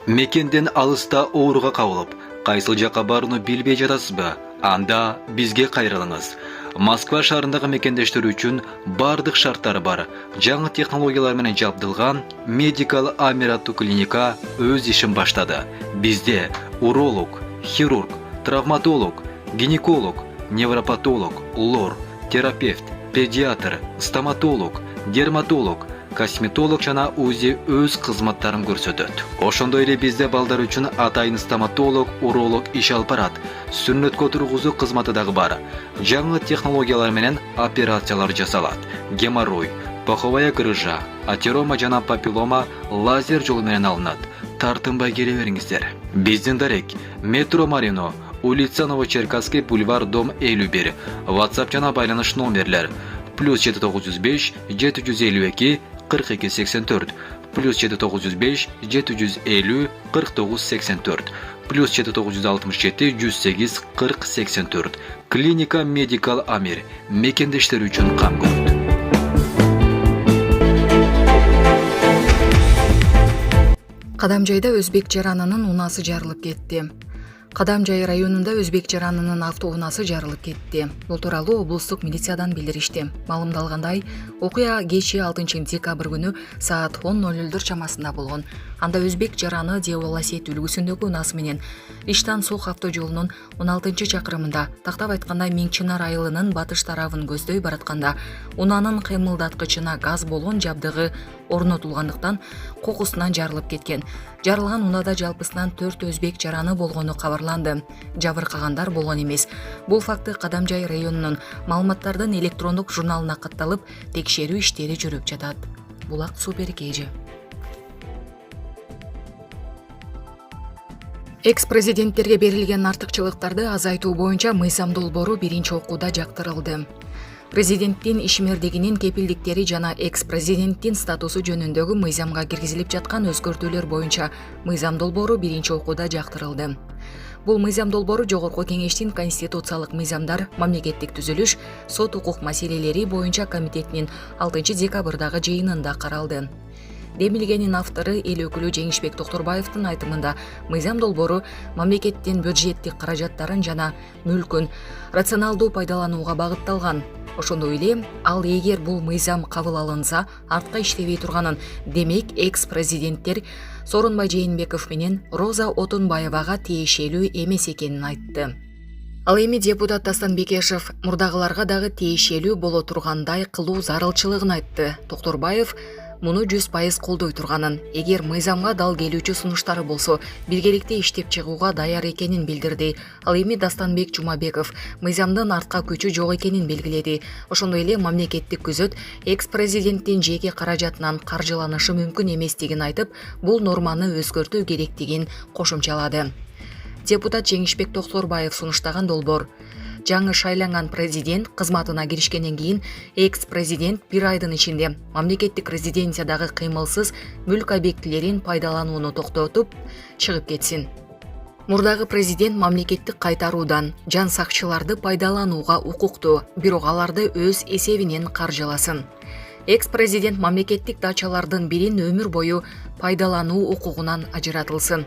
Мекенден алыста ооруга кабылып, кайсыл жакка барууну билбей жатасызбы? Анда бизге кайрылыңыз. Москва шаарындагы мекендештер үчүн бардык шарттары бар. Жаңы технологиялар менен жабдылган Medical Amir аттуу клиника өз ишин баштады. Бизде уролог, хирург, травматолог, гинеколог, невропатолог, лор, терапевт, педиатр, стоматолог, дерматолог, косметолог жана УЗИ өз кызматтарын көрсөтөт. Ошондой эле бизде балдар үчүн атайын стоматолог, уролог иш алып барат. Сүннөткө тургузуу кызматы дагы бар. Жаңы технологиялар менен операциялар жасалат. Геморрой, паховая грыжа, атерома жана папиллома лазер жолу менен алынат. Тартынбай келе бериңиздер. Биздин дарек метро Марино, улица Новочеркасский, бульвар, дом 51. WhatsApp жана байланыш номерлер +795 752 42 84, +795 750 49 84, +767 108 40 84. Клиника Medical Amir мекендештер үчүн кам көрөт. Кадамжайда өзбек жаранынын унасы жарылып кетти. Кадамжай районунда өзбек жаранынын автоунасы жарылып кетти. Бул тууралуу облустук милициядан билдиришти. Маалымдалгандай, окуя кечээ 6 декабрь күнү саат 10:00 чамасында болгон. Анда өзбек жараны Деволосет үлгүсүндөгү унасы менен Иштан-Сух авто жолунун 16 чакырымында, тактап айтканда Миңчинар айылынын батыш тарабын көздөй баратканда, унанын кыймылдаткычына газ болгон жабдыгы орнотулгандыктан кокусунан жарылып кеткен. Жарылган унада жалпысынан 4 өзбек жараны болгону кабарланды. Жабыркагандар болгон эмес. Бул факты Кадамжай районунун маалыматтардын электрондук журналына катталып, текшерүү иштери жүрүп жатат. Булак Супер Кежи. Экс-президенттерге берилген артыкчылыктарды азайтуу боюнча мыйзам долбоору биринчи окууда жактырылды. Президенттин ишмердигинин кепилдиктери жана экс-президенттин статусу жөнүндөгү мыйзамга киргизилип жаткан өзгөртүүлөр боюнча мыйзам долбоору биринчи окууда жактырылды. Бул мыйзам долбоору Жогорку Кеңештин конституциялык мыйзамдар, мамлекеттик түзүлүш, сот укук маселелери боюнча комитетинин 6 декабрдагы жыйынында каралды. Демилгенин автору эл өкүлү Жеңишбек Токторбаевдин айтымында мыйзам долбоору мамлекеттин бюджеттик каражаттарын жана мүлкүн рационалдуу пайдаланууга багытталган. Ошондой эле ал эгер бул мыйзам кабыл алынса, артка иштебей турганын, демек экс-президенттер Сооронбай Жээнбеков менен Роза Отунбаевага тиешелүү эмес экенин айтты. Ал эми депутат Дастан Бекешев мурдагыларга дагы тиешелүү боло тургандай кылуу зарылчылыгын айтты. Токторбаев муну 100% колдой турганын, эгер мыйзамга дал келүүчү сунуштары болсо, биргеликте иштеп чыгууга даяр экенин билдирди. Ал эми Дастанбек Жумабеков мыйзамдын артка күчү жок экенин белгиледи. Ошондой эле мамлекеттик күзөт экс-президенттин жеке каражатынан каржыланышы мүмкүн эместигин айтып, бул норманы өзгөртүү керектигин кошумчалады. Депутат Жеңишбек Токторбаев сунуштаган долбоор: жаңы шайланган президент кызматына киришкенден кийин экс-президент 1 айдын ичинде мамлекеттик резиденциядагы кыймылсыз мүлк объектилерин пайдаланууну токтотуп чыгып кетсин. Мурдагы президент мамлекеттик кайтаруудан жан сакчыларды пайдаланууга укуктуу, бирок аларды өз эсебинен каржыласын. Экс-президент мамлекеттик дачалардын бирин өмүр бою пайдалануу укугунан ажыратылсын.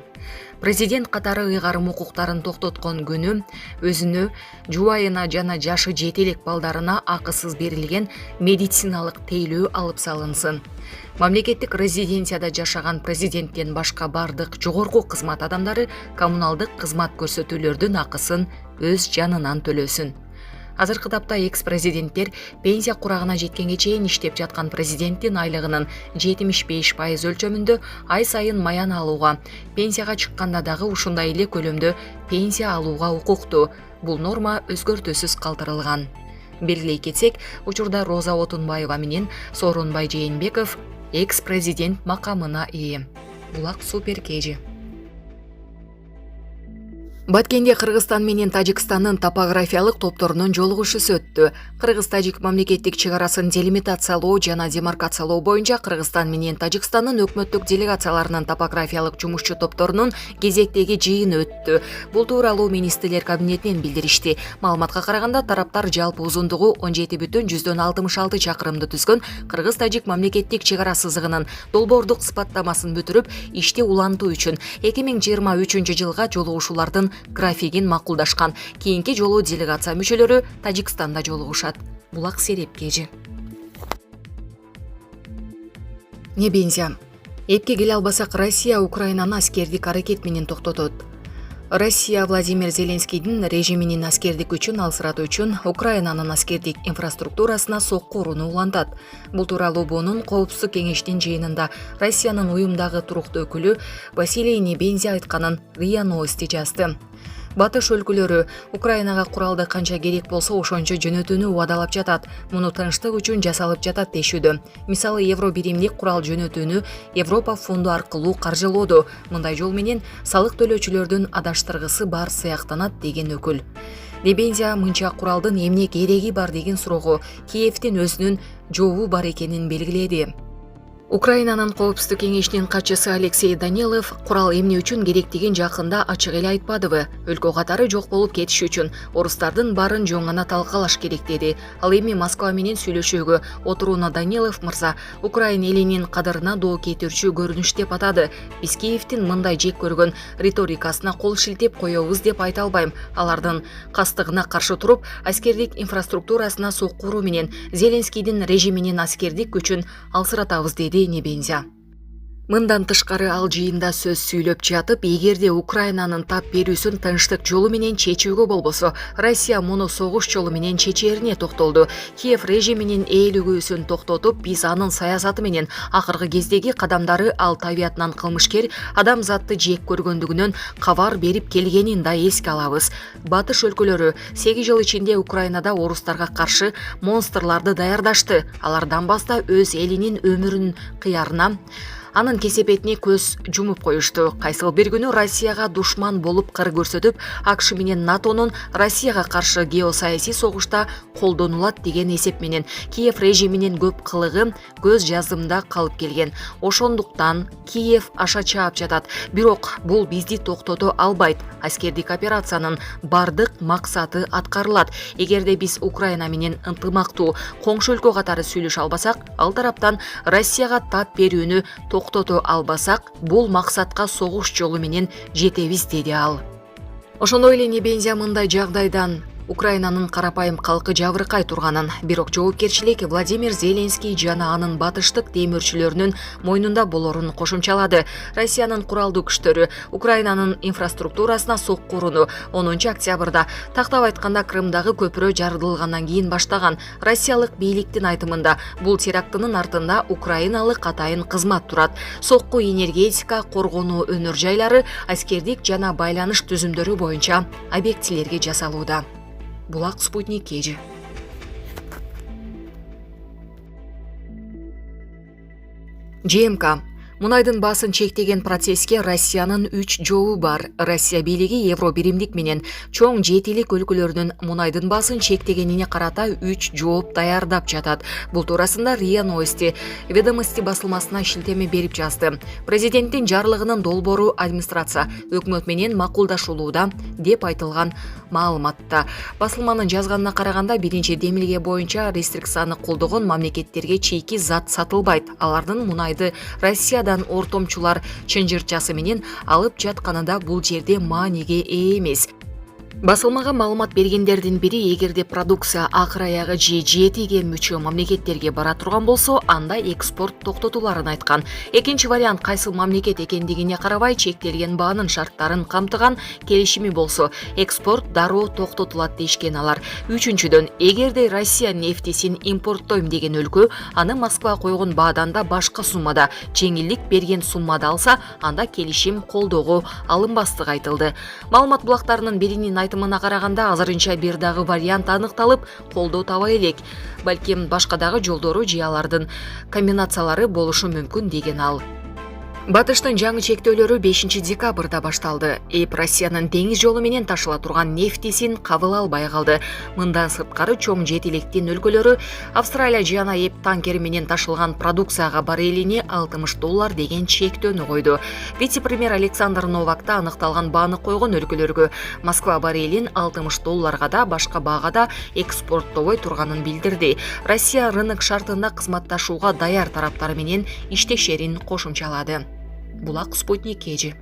Президент катары ыйгарым укуктарын токтоткон күнү өзүнө, жубайына жана жашы жете элек балдарына акысыз берилген медициналык тейлөө алып салынсын. Мамлекеттик резиденцияда жашаган президенттен башка бардык жогорку кызмат адамдары коммуналдык кызмат көрсөтүүлөрдүн акысын өз жанынан төлөсүн. Азыркы тапта экс-президенттер пенсия курагына жеткенге чейин иштеп жаткан президенттин айлыгынын 75% өлчөмүндө ай сайын маян алууга, пенсияга чыкканда дагы ушундай эле көлөмдө пенсия алууга укуктуу. Бул норма өзгөртүүсүз калтырылган. Белгилей кетсек, учурда Роза Отунбаева менен Сооронбай Жээнбеков экс-президент макамына ээ. Булак Супер Кежи. Баткенде Кыргызстан менен Тажикстандын топографиялык топторунун жолугушуусу өттү. Кыргыз-Тажик мамлекеттик чыгарасын делимитациялоо жана демаркациялоо боюнча Кыргызстан менен Тажикстандын өкмөттүк делегацияларынын топографиялык жумушчу топторунун кезектеги жыйыны өттү. Бул тууралуу министрлер кабинетинен билдиришти. Маалыматка караганда тараптар жалпы узундугу 17,66 чакырымды түзгөн Кыргыз-Тажик мамлекеттик чыгара сызыгынын долбоордук сыпаттамасын бүтүрүп, ишти улантуу үчүн 2023 жылга жолугушуулардын графигин макулдашкан. Кийинки жолу делегация мүчөлөрү Тажикстанда жолугушат. Булак Серепкежи. Небензя. Эпке келе албасак, Россия Украинаны аскердик аракет менен токтотот. Россия Владимир Зеленскийдин режиминин аскердик күчүн алсыратуу үчүн Украинанын аскердик инфраструктурасына сокку урууну улантат. Бул тууралуу БОНун Коопсуздук кеңештин жыйынында Россиянын уюмдагы туруктуу өкүлү Василий Небензя айтканын РИА Новости жазды. Батыш өлкөлөрү Украинага куралды канча керек болсо ошончо жөнөтүүнү убадалап жатат. Муну тынчтык үчүн жасалып жатат дешүүдө. Мисалы, евро биримдик курал жөнөтүүнү Европа фонду аркылуу каржылоодо. Мындай жол менен салык төлөөчүлөрдүн адаштыргысы бар сыяктанат деген өкүл. Небензя мынча куралдын эмне кереги бар деген суроого Киевдин өзүнүн жообу бар экенин белгиледи. Украинанын Коопсуздук кеңешинин катчысы Алексей Данилов курал эмне үчүн керектигин жакында ачык эле айтпадыбы. Өлкө катары жок болуп кетиш үчүн орустардын баарын жөн гана талкалаш керек деди. Ал эми Москва менен сүйлөшүүгө отурууну Данилов мырза Украин элинин кадырына доо кетирчү көрүнүш деп атады. Биз Киевдин мындай жек көргөн риторикасына кол шилтеп коебуз деп айта албайм. Алардын кастыгына каршы туруп, аскердик инфраструктурасына сокку уруу менен Зеленскийдин режиминин аскердик күчүн алсыратабыз деди Небензя. Мындан тышкары ал жыйында сөз сүйлөп жатып, эгерде Украинанын тап берүүсүн тынчтык жолу менен чечүүгө болбосо, Россия муну согуш жолу менен чечерине токтолду. Киев режиминин ээлүгүүсүн токтотуп, биз анын саясаты менен акыркы кездеги кадамдары ал табиятынан кылмышкер, адамзатты жек көргөндүгүнөн кабар берип келгенин да эске алабыз. Батыш өлкөлөрү 8 жыл ичинде Украинада орустарга каршы монстрларды даярдашты. Алар Донбасста өз элинин өмүрүн кыярына анын кесепетине көз жумуп коюшту. Кайсыл бир күнү Россияга душман болуп кыр көрсөтүп, АКШ менен НАТОнун Россияга каршы геосаясий согушта колдонулат деген эсеп менен Киев режиминин көп кылыгы көз жаздымда калып келген. Ошондуктан Киев аша чаап жатат. Бирок бул бизди токтото албайт. Аскердик операциянын бардык максаты аткарылат. Эгерде биз Украина менен ынтымактуу коңшу өлкө катары сүйлөшө албасак, ал тараптан Россияга тап берүүнү токтото албасак, бул максатка согуш жолу менен жетебиз деди ал. Ошондой эле Небензя мындай жагдайдан Украинанын карапайым калкы жабыркай турганын, бирок жоопкерчилик Владимир Зеленский жана анын батыштык темирчилөрүнүн мойнунда болорун кошумчалады. Россиянын куралдуу күчтөрү Украинанын инфраструктурасына сокку урууну 10 октябрда, тактап айтканда Крымдагы көпүрө жарылгандан кийин баштаган. Россиялык бийликтин айтымында бул терактынын артында украиналык атайын кызмат турат. Сокку энергетика, коргонуу өнөр жайлары, аскердик жана байланыш түзүмдөрү боюнча объектилерге жасалууда. Булак Спутник Кежи. ЖМК. Мунайдын баасын чектеген процесске Россиянын 3 жообу бар. Россия бийлиги евро биримдик менен чоң жетилик өлкөлөрдүн мунайдын баасын чектегенине карата 3 жооп даярдап жатат. Бул туурасында РИА Новости ведомости басылмасына шилтеме берип жазды. Президенттин жарлыгынын долбоору администрация өкмөт менен макулдашылууда деп айтылган маалыматта. Басылманын жазганына караганда, биринчи демилге боюнча рестрикцияны колдогон мамлекеттерге чийки зат сатылбайт. Алардын мунайды Россияда ортомчулар чынжырчасы менен алып жатканында бул жерде мааниге ээ эмес. Басылмага маалымат бергендердин бири, эгерде продукция акыр аягы G7-ге мүчө мамлекеттерге бара турган болсо, анда экспорт токтотуларын айткан. Экинчи вариант кайсыл мамлекет экендигине карабай чектелген баанын шарттарын камтыган келишими болсо, экспорт дароо токтотулат дешкен алар. Үчүнчүдөн, эгерде Россия нефтисин импорттойм деген өлкө аны Москва койгон баадан да башка суммада, жеңилдик берген суммада алса, анда келишим колдоого алынбастыгы айтылды. Маалымат булактарынын биринин айтымына караганда, азырынча бир дагы вариант аныкталып, колдоо табай элек. Балким башка дагы жолдору же алардын комбинациялары болушу мүмкүн деген ал. Батыштын жаңы чектөөлөрү 5 декабрда башталды. ЭП Россиянын деңиз жолу менен ташыла турган нефтисин кабыл албай калды. Мындан сырткары чоң жет электин өлкөлөрү Австралия жана ЭП танкери менен ташылган продукцияга баррелине $60 деген чектөөнү койду. Вице-премьер Александр Новакта аныкталган бааны койгон өлкөлөргө Москва баррелин $60 да башка баага экспорттобой турганын билдирди. Россия рынок шартында кызматташууга даяр тараптар менен иштешерин кошумчалады. Булак Спутник KG.